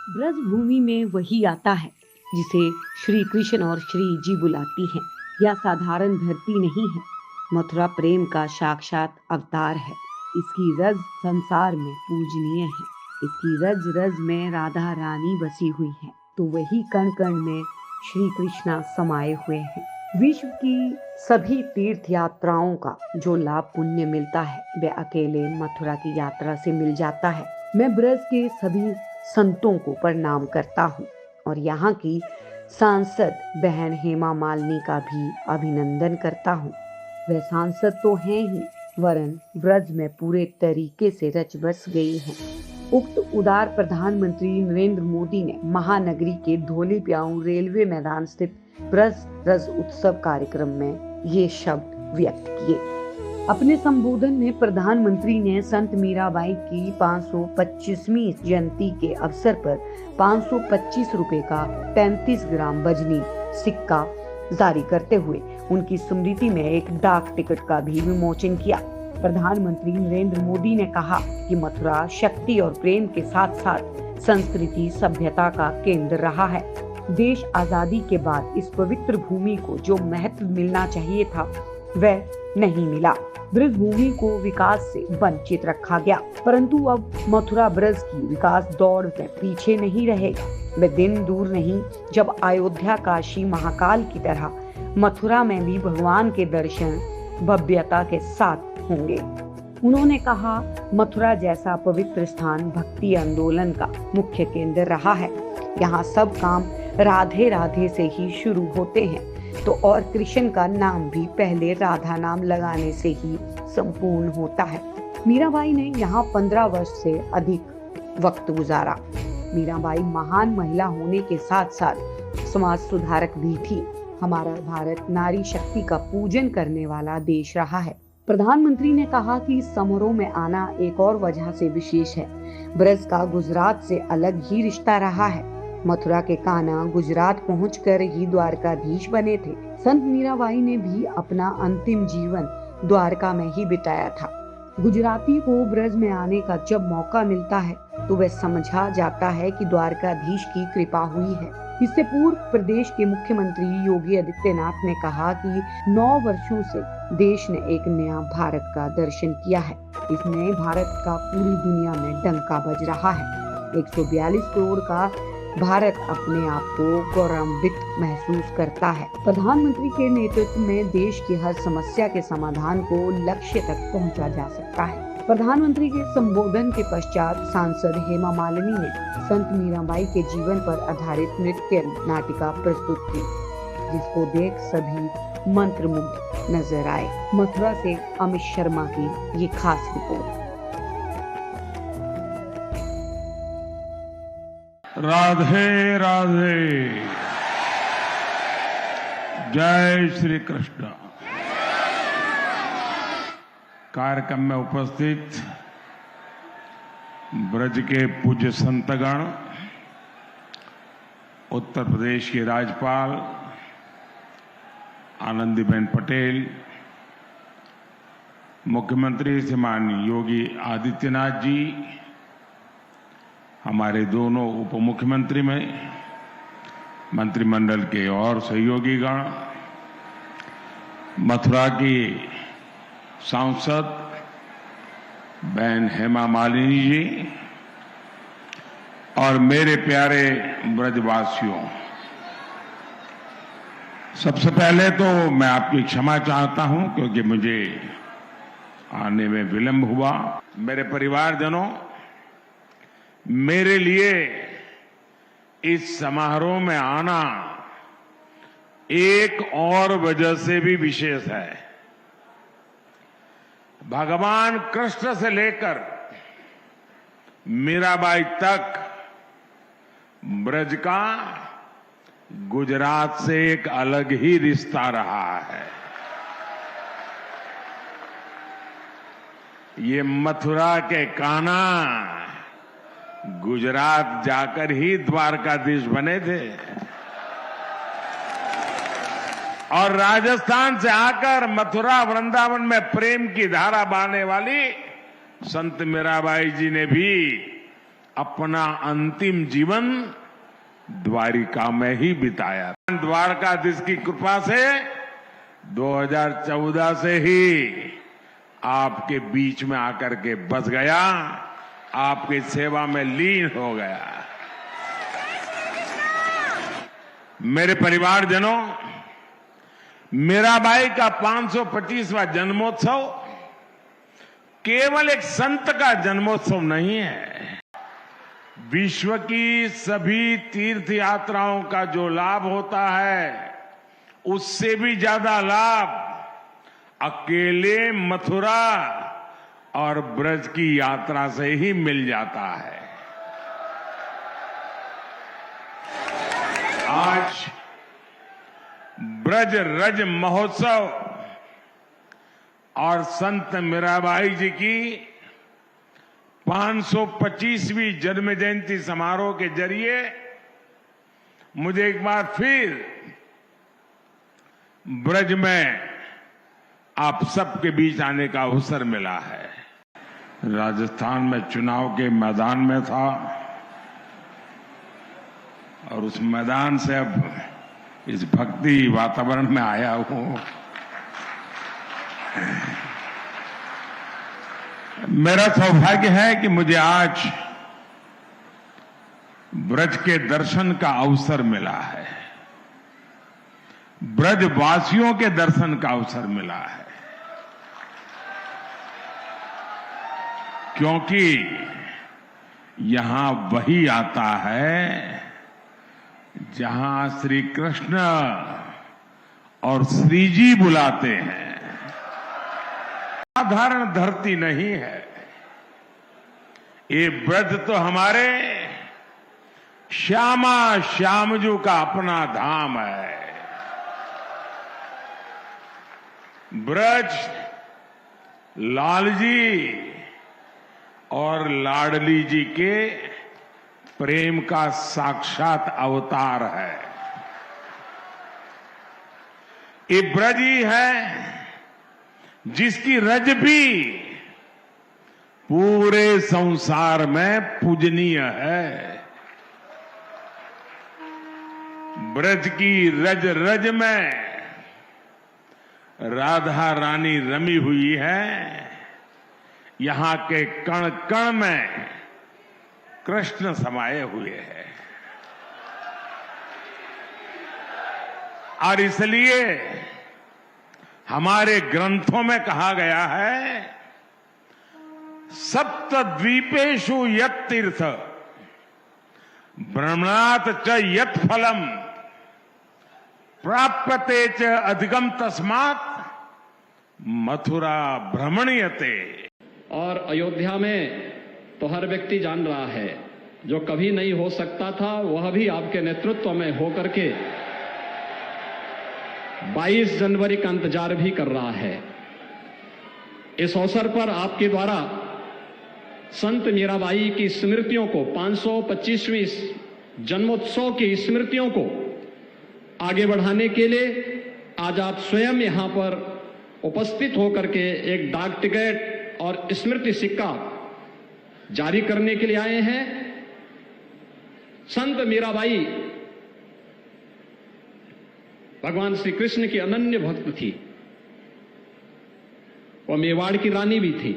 ब्रज भूमि में वही आता है जिसे श्री कृष्ण और श्री जी बुलाती हैं। यह साधारण धरती नहीं है, मथुरा प्रेम का साक्षात अवतार है। इसकी रज संसार में पूजनीय है। इसकी रज रज में राधा रानी बसी हुई है, तो वही कण कण में श्री कृष्णा समाये हुए हैं। विश्व की सभी तीर्थ यात्राओं का जो लाभ पुण्य मिलता है, वह अकेले मथुरा की यात्रा से मिल जाता है। मैं ब्रज के सभी संतों को प्रणाम करता हूँ और यहाँ की सांसद बहन हेमा मालिनी का भी अभिनंदन करता हूँ। वह सांसद तो हैं ही, वरन ब्रज में पूरे तरीके से रच बस गई हैं। उक्त उदार प्रधानमंत्री नरेंद्र मोदी ने महानगरी के धोली प्याऊ रेलवे मैदान स्थित ब्रज रज उत्सव कार्यक्रम में ये शब्द व्यक्त किए। अपने संबोधन में प्रधानमंत्री ने संत मीराबाई की 525वीं जयंती के अवसर पर 525 रुपए का 35 ग्राम वजनी सिक्का जारी करते हुए उनकी स्मृति में एक डाक टिकट का भी विमोचन किया। प्रधानमंत्री नरेंद्र मोदी ने कहा कि मथुरा शक्ति और प्रेम के साथ साथ संस्कृति सभ्यता का केंद्र रहा है। देश आजादी के बाद इस पवित्र भूमि को जो महत्व मिलना चाहिए था, वह नहीं मिला। ब्रज भूमि को विकास से वंचित रखा गया, परंतु अब मथुरा ब्रज की विकास दौड़ में पीछे नहीं रहेगा। वह दिन दूर नहीं जब अयोध्या काशी महाकाल की तरह मथुरा में भी भगवान के दर्शन भव्यता के साथ होंगे। उन्होंने कहा, मथुरा जैसा पवित्र स्थान भक्ति आंदोलन का मुख्य केंद्र रहा है। यहाँ सब काम राधे राधे से ही शुरू होते हैं, तो और कृष्ण का नाम भी पहले राधा नाम लगाने से ही संपूर्ण होता है। मीराबाई ने यहाँ 15 वर्ष से अधिक वक्त गुजारा। मीराबाई महान महिला होने के साथ साथ समाज सुधारक भी थी। हमारा भारत नारी शक्ति का पूजन करने वाला देश रहा है। प्रधानमंत्री ने कहा कि इस समारोह में आना एक और वजह से विशेष है। ब्रज का गुजरात से अलग ही रिश्ता रहा है। मथुरा के कान्हा गुजरात पहुंचकर ही द्वारकाधीश बने थे। संत मीराबाई ने भी अपना अंतिम जीवन द्वारका में ही बिताया था। गुजराती को ब्रज में आने का जब मौका मिलता है, तो वह समझा जाता है कि द्वारकाधीश की कृपा हुई है। इससे पूर्व प्रदेश के मुख्यमंत्री योगी आदित्यनाथ ने कहा कि 9 वर्षों से देश ने एक नया भारत का दर्शन किया है। इस नए भारत का पूरी दुनिया में डंका बज रहा है। 142 करोड़ का भारत अपने आप को गौरवान्वित महसूस करता है। प्रधानमंत्री के नेतृत्व में देश की हर समस्या के समाधान को लक्ष्य तक पहुंचा जा सकता है। प्रधानमंत्री के संबोधन के पश्चात सांसद हेमा मालिनी ने संत मीराबाई के जीवन पर आधारित नृत्य नाटिका प्रस्तुत की, जिसको देख सभी मंत्रमुग्ध नजर आए। मथुरा से अमित शर्मा की ये खास रिपोर्ट। राधे राधे, जय श्री कृष्ण। कार्यक्रम में उपस्थित ब्रज के पूज्य संतगण, उत्तर प्रदेश की राज्यपाल आनंदीबेन पटेल, मुख्यमंत्री श्रीमान योगी आदित्यनाथ जी, हमारे दोनों उप मुख्यमंत्री में मंत्रिमंडल के और सहयोगी गण, मथुरा की सांसद बहन हेमा मालिनी जी और मेरे प्यारे ब्रजवासियों, सबसे पहले तो मैं आपकी क्षमा चाहता हूं क्योंकि मुझे आने में विलंब हुआ। मेरे परिवारजनों, मेरे लिए इस समारोह में आना एक और वजह से भी विशेष है। भगवान कृष्ण से लेकर मीराबाई तक ब्रज का गुजरात से एक अलग ही रिश्ता रहा है। ये मथुरा के कान्हा गुजरात जाकर ही द्वारकाधीश बने थे और राजस्थान से आकर मथुरा वृंदावन में प्रेम की धारा बहाने वाली संत मीराबाई जी ने भी अपना अंतिम जीवन द्वारिका में ही बिताया। द्वारकाधीश की कृपा से 2014 से ही आपके बीच में आकर के बस गया, आपकी सेवा में लीन हो गया। मेरे परिवारजनों, मीराबाई का 525वां जन्मोत्सव केवल एक संत का जन्मोत्सव नहीं है। विश्व की सभी तीर्थ यात्राओं का जो लाभ होता है, उससे भी ज्यादा लाभ अकेले मथुरा और ब्रज की यात्रा से ही मिल जाता है। आज ब्रज रज महोत्सव और संत मीराबाई जी की 525वीं जन्म जयंती समारोह के जरिए मुझे एक बार फिर ब्रज में आप सबके बीच आने का अवसर मिला है। राजस्थान में चुनाव के मैदान में था और उस मैदान से अब इस भक्ति वातावरण में आया हूं। मेरा सौभाग्य है कि मुझे आज ब्रज के दर्शन का अवसर मिला है, ब्रजवासियों के दर्शन का अवसर मिला है, क्योंकि यहां वही आता है जहां श्री कृष्ण और श्री जी बुलाते हैं। साधारण धरती नहीं है ये ब्रज, तो हमारे श्यामा श्यामजू का अपना धाम है। ब्रज लालजी और लाडली जी के प्रेम का साक्षात अवतार है। ये ब्रज ही है जिसकी रज भी पूरे संसार में पूजनीय है। ब्रज की रज रज में राधा रानी रमी हुई है, यहां के कण कण में कृष्ण समाये हुए हैं। और इसलिए हमारे ग्रंथों में कहा गया है, सप्त द्वीपेषु यत् तीर्थ भ्रमणात् च यत् फलम प्राप्यते च अधिगम तस्मात् मथुरा भ्रमणीयते। और अयोध्या में तो हर व्यक्ति जान रहा है, जो कभी नहीं हो सकता था वह भी आपके नेतृत्व में होकर के 22 जनवरी का इंतजार भी कर रहा है। इस अवसर पर आपके द्वारा संत मीराबाई की स्मृतियों को, 525वीं जन्मोत्सव की स्मृतियों को आगे बढ़ाने के लिए आज आप स्वयं यहां पर उपस्थित होकर के एक डाक टिकट और स्मृति सिक्का जारी करने के लिए आए हैं। संत मीराबाई भगवान श्री कृष्ण की अनन्य भक्त थी। वह मेवाड़ की रानी भी थी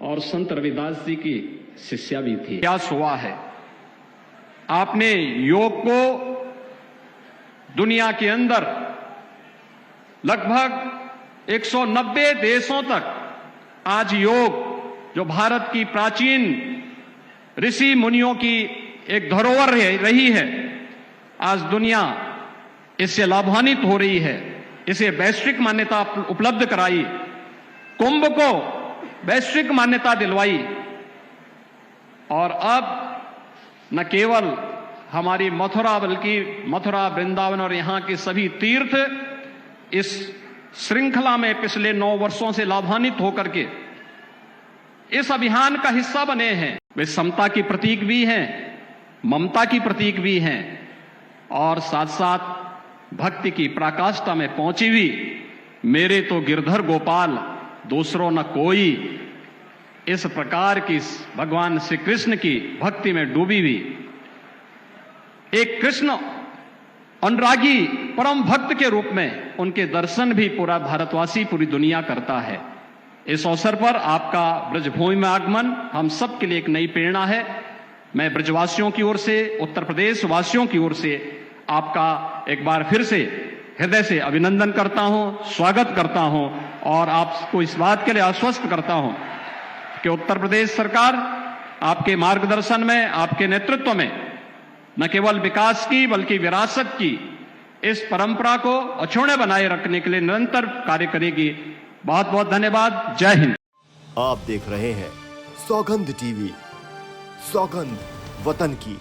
और संत रविदास जी की शिष्या भी थी। प्रयास हुआ है, आपने योग को दुनिया के अंदर लगभग 190 देशों तक आज योग, जो भारत की प्राचीन ऋषि मुनियों की एक धरोहर रही है, आज दुनिया इससे लाभान्वित हो रही है। इसे वैश्विक मान्यता उपलब्ध कराई, कुंभ को वैश्विक मान्यता दिलवाई और अब न केवल हमारी मथुरा बल्कि मथुरा, वृंदावन और यहां के सभी तीर्थ इस श्रृंखला में पिछले 9 वर्षों से लाभान्वित होकर के इस अभियान का हिस्सा बने हैं। वे समता की प्रतीक भी हैं, ममता की प्रतीक भी हैं और साथ साथ भक्ति की पराकाष्ठा में पहुंची हुई मेरे तो गिरधर गोपाल दूसरों न कोई इस प्रकार की भगवान श्री कृष्ण की भक्ति में डूबी हुई एक कृष्ण अनुरागी परम भक्त के रूप में उनके दर्शन भी पूरा भारतवासी, पूरी दुनिया करता है। इस अवसर पर आपका ब्रजभूमि में आगमन हम सब के लिए एक नई प्रेरणा है। मैं ब्रजवासियों की ओर से, उत्तर प्रदेश वासियों की ओर से आपका एक बार फिर से हृदय से अभिनंदन करता हूं, स्वागत करता हूं और आपको इस बात के लिए आश्वस्त करता हूं कि उत्तर प्रदेश सरकार आपके मार्गदर्शन में, आपके नेतृत्व में न केवल विकास की बल्कि विरासत की इस परंपरा को अछूते बनाए रखने के लिए निरंतर कार्य करेगी। बहुत बहुत धन्यवाद। जय हिंद। आप देख रहे हैं सौगंध टीवी, सौगंध वतन की।